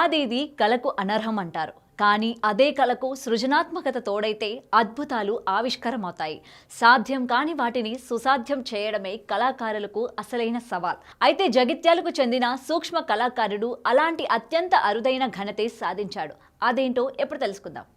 ప్రతిసాది కళకు అనర్హం అంటారు. కానీ అదే కళకు సృజనాత్మకత తోడైతే అద్భుతాలు ఆవిష్కారమవుతాయి. సాధ్యం కాని వాటిని సుసాధ్యం చేయడమే కళాకారులకు అసలైన సవాల్. అయితే జగిత్యాలకు చెందిన సూక్ష్మ కళాకారుడు అలాంటి అత్యంత అరుదైన ఘనతే సాధించాడు. అదేంటో ఎప్పుడు తెలుసుకుందాం.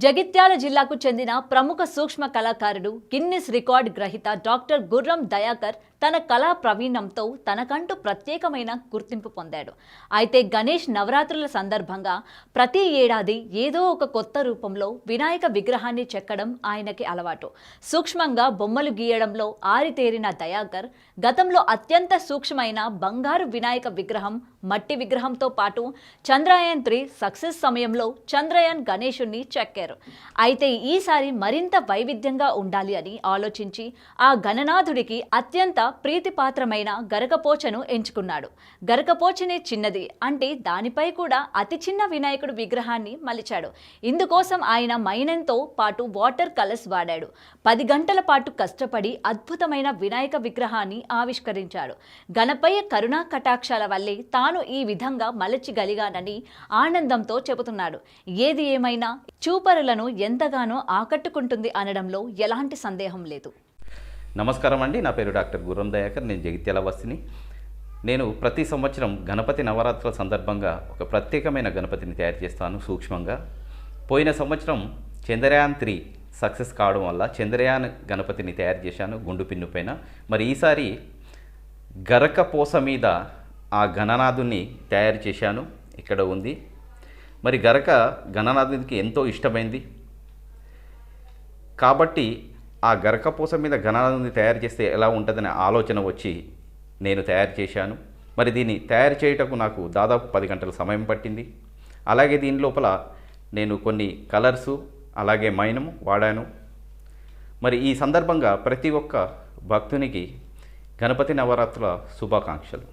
జగిత్యాల జిల్లాకు చెందిన ప్రముఖ సూక్ష్మ కళాకారుడు, గిన్నిస్ రికార్డ్ గ్రహీత డాక్టర్ గుర్రం దయాకర్ తన కళా ప్రవీణంతో తనకంటూ ప్రత్యేకమైన గుర్తింపు పొందాడు. అయితే గణేష్ నవరాత్రుల సందర్భంగా ప్రతి ఏడాది ఏదో ఒక కొత్త రూపంలో వినాయక విగ్రహాన్ని చెక్కడం ఆయనకి అలవాటు. సూక్ష్మంగా బొమ్మలు గీయడంలో ఆరితేరిన దయాకర్ గతంలో అత్యంత సూక్ష్మమైన బంగారు వినాయక విగ్రహం, మట్టి విగ్రహంతో పాటు చంద్రయాన్-3 సక్సెస్ సమయంలో చంద్రయాన్ గణేశుణ్ణి చెక్కారు. అయితే ఈసారి మరింత వైవిధ్యంగా ఉండాలి అని ఆలోచించి ఆ గణనాథుడికి అత్యంత ప్రీతిపాత్రమైన గరకపోచను ఎంచుకున్నాడు. గరకపోచనే చిన్నది అంటే దానిపై కూడా అతి చిన్న వినాయకుడు విగ్రహాన్ని మలిచాడు. ఇందుకోసం ఆయన మైనంతో పాటు వాటర్ కలర్స్ వాడాడు. 10 గంటల పాటు కష్టపడి అద్భుతమైన వినాయక విగ్రహాన్ని ఆవిష్కరించాడు. గణపయ్య కరుణా కటాక్షాల వల్లే తాను ఈ విధంగా మలచగలిగానని ఆనందంతో చెబుతున్నాడు. ఏది ఏమైనా చూపరులను ఎంతగానో ఆకట్టుకుంటుంది అనడంలో ఎలాంటి సందేహం లేదు. నమస్కారం అండి, నా పేరు డాక్టర్ గుర్రం దయాకర్. నేను జగిత్యాల వాసిని. నేను ప్రతి సంవత్సరం గణపతి నవరాత్రుల సందర్భంగా ఒక ప్రత్యేకమైన గణపతిని తయారు చేస్తాను సూక్ష్మంగా. పోయిన సంవత్సరం చంద్రయాన్-3 సక్సెస్ కావడం వల్ల చంద్రయాన్ గణపతిని తయారు చేశాను గుండు పిన్ను పైన. మరి ఈసారి గరకపోస మీద ఆ గణనాథుని తయారు చేశాను. ఇక్కడ ఉంది. మరి గరక గణనాథునికి ఎంతో ఇష్టమైంది కాబట్టి ఆ గరకపోస మీద గణనాథుని తయారు చేస్తే ఎలా ఉంటుందనే ఆలోచన వచ్చి నేను తయారు చేశాను. మరి దీన్ని తయారు చేయుటకు నాకు దాదాపు 10 గంటల సమయం పట్టింది. అలాగే దీని లోపల నేను కొన్ని కలర్సు అలాగే మైనము వాడాను. మరి ఈ సందర్భంగా ప్రతి ఒక్క భక్తునికి గణపతి నవరాత్రుల శుభాకాంక్షలు.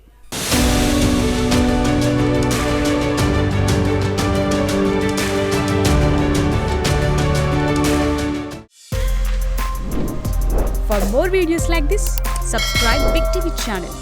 For more videos like this, subscribe Big TV channel.